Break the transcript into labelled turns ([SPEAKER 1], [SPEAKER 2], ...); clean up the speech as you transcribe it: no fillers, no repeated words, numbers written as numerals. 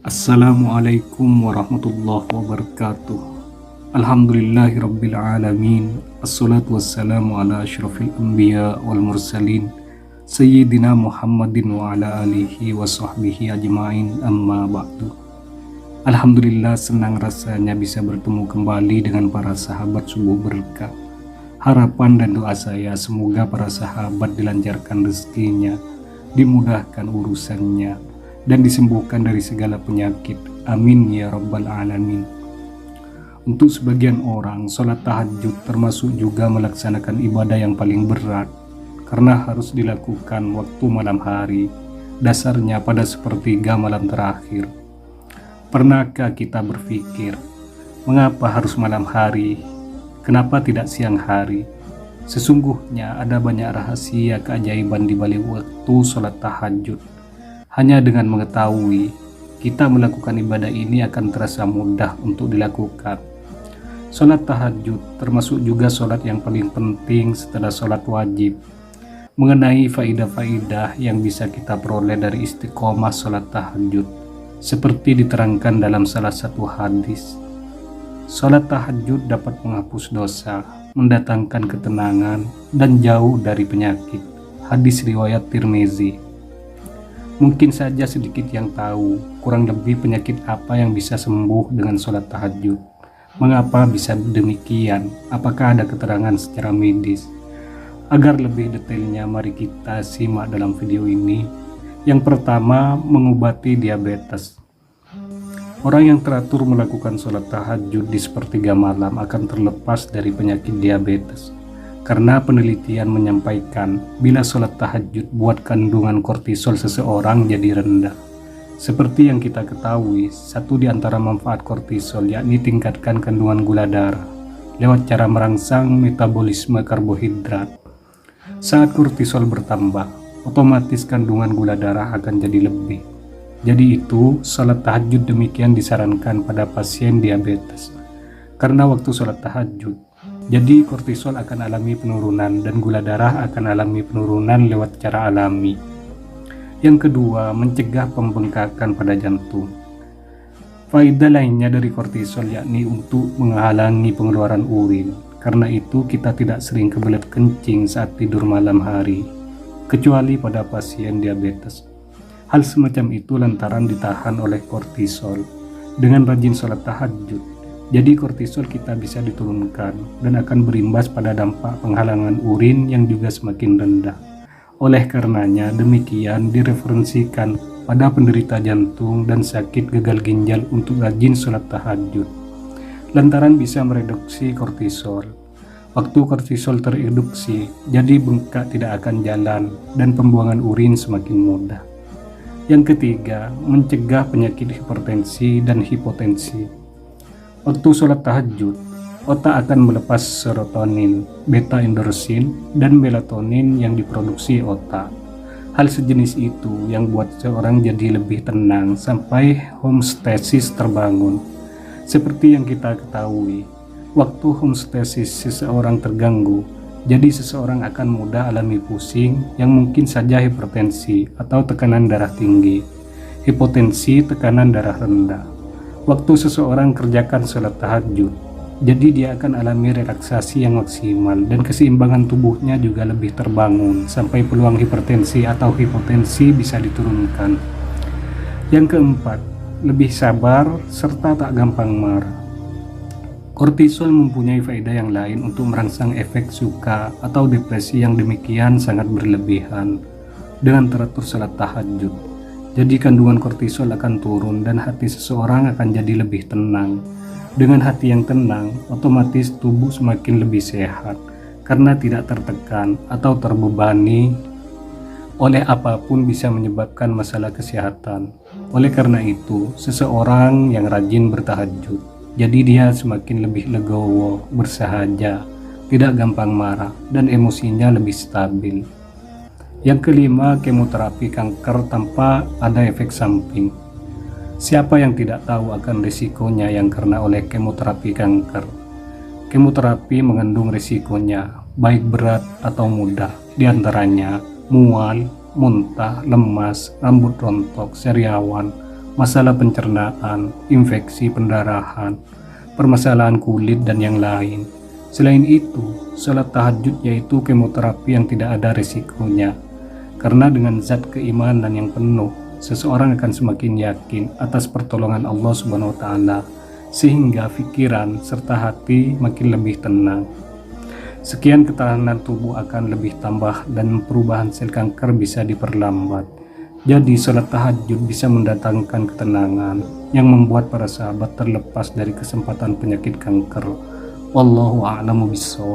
[SPEAKER 1] Assalamualaikum warahmatullahi wabarakatuh. Alhamdulillahirrabbilalamin. Assalatu wassalamu ala asyrafil anbiya wal mursalin Sayyidina Muhammadin wa ala alihi wa sahbihi ajma'in, amma ba'du. Alhamdulillah, senang rasanya bisa bertemu kembali dengan para sahabat subuh berkah. Harapan dan doa saya semoga para sahabat dilancarkan rezekinya, dimudahkan urusannya, dan disembuhkan dari segala penyakit. Amin ya rabbal alamin. Untuk sebagian orang, sholat tahajud termasuk juga melaksanakan ibadah yang paling berat, karena harus dilakukan waktu malam hari, dasarnya pada sepertiga malam terakhir. Pernahkah kita berpikir, mengapa harus malam hari? Kenapa tidak siang hari? Sesungguhnya ada banyak rahasia keajaiban di balik waktu sholat tahajud. Hanya dengan mengetahui, kita melakukan ibadah ini akan terasa mudah untuk dilakukan. Sholat tahajud termasuk juga sholat yang paling penting setelah sholat wajib. Mengenai faidah-faidah yang bisa kita peroleh dari istiqomah sholat tahajud, seperti diterangkan dalam salah satu hadis. Sholat tahajud dapat menghapus dosa, mendatangkan ketenangan, dan jauh dari penyakit. Hadis riwayat Tirmizi. Mungkin saja sedikit yang tahu kurang lebih penyakit apa yang bisa sembuh dengan sholat tahajud. Mengapa bisa demikian? Apakah ada keterangan secara medis? Agar lebih detailnya, mari kita simak dalam video ini. Yang pertama, mengobati diabetes. Orang yang teratur melakukan sholat tahajud di sepertiga malam akan terlepas dari penyakit diabetes. Karena penelitian menyampaikan bila sholat tahajud buat kandungan kortisol seseorang jadi rendah. Seperti yang kita ketahui, satu di antara manfaat kortisol yakni tingkatkan kandungan gula darah lewat cara merangsang metabolisme karbohidrat. Saat kortisol bertambah, otomatis kandungan gula darah akan jadi lebih. Jadi itu, sholat tahajud demikian disarankan pada pasien diabetes. Karena waktu sholat tahajud, jadi kortisol akan alami penurunan dan gula darah akan alami penurunan lewat cara alami. Yang kedua, mencegah pembengkakan pada jantung. Faedah lainnya dari kortisol yakni untuk menghalangi pengeluaran urin. Karena itu kita tidak sering kebelet kencing saat tidur malam hari, kecuali pada pasien diabetes. Hal semacam itu lantaran ditahan oleh kortisol. Dengan rajin sholat tahajud, jadi kortisol kita bisa diturunkan dan akan berimbas pada dampak penghalangan urin yang juga semakin rendah. Oleh karenanya demikian direferensikan pada penderita jantung dan sakit gagal ginjal untuk rajin sholat tahajud. Lantaran bisa mereduksi kortisol. Waktu kortisol tereduksi, jadi bengkak tidak akan jalan dan pembuangan urin semakin mudah. Yang ketiga, mencegah penyakit hipertensi dan hipotensi. Waktu sholat tahajud, otak akan melepas serotonin, beta endorfin, dan melatonin yang diproduksi otak. Hal sejenis itu yang buat seorang jadi lebih tenang sampai homeostasis terbangun. Seperti yang kita ketahui, waktu homeostasis seseorang terganggu, jadi seseorang akan mudah alami pusing yang mungkin saja hipertensi atau tekanan darah tinggi, hipotensi tekanan darah rendah. Waktu seseorang kerjakan sholat tahajud, jadi dia akan alami relaksasi yang maksimal dan keseimbangan tubuhnya juga lebih terbangun sampai peluang hipertensi atau hipotensi bisa diturunkan. Yang keempat, lebih sabar serta tak gampang marah. Kortisol mempunyai faedah yang lain untuk merangsang efek suka atau depresi yang demikian sangat berlebihan. Dengan teratur sholat tahajud, jadi kandungan kortisol akan turun dan hati seseorang akan jadi lebih tenang. Dengan hati yang tenang, otomatis tubuh semakin lebih sehat karena tidak tertekan atau terbebani oleh apapun bisa menyebabkan masalah kesehatan. Oleh karena itu, seseorang yang rajin bertahajud, jadi dia semakin lebih legowo, bersahaja, tidak gampang marah, dan emosinya lebih stabil. Yang kelima, kemoterapi kanker tanpa ada efek samping. Siapa yang tidak tahu akan risikonya yang karena oleh kemoterapi kanker? Kemoterapi mengandung risikonya, baik berat atau mudah, diantaranya mual, muntah, lemas, rambut rontok, sariawan, masalah pencernaan, infeksi pendarahan, permasalahan kulit, dan yang lain. Selain itu, sholat tahajud yaitu kemoterapi yang tidak ada risikonya. Karena dengan zat keimanan yang penuh, seseorang akan semakin yakin atas pertolongan Allah Subhanahu wa Ta'ala, sehingga pikiran serta hati makin lebih tenang. Sekian, ketahanan tubuh akan lebih tambah dan perubahan sel kanker bisa diperlambat. Jadi sholat tahajud bisa mendatangkan ketenangan yang membuat para sahabat terlepas dari kesempatan penyakit kanker. Wallahu a'lamu bishawab.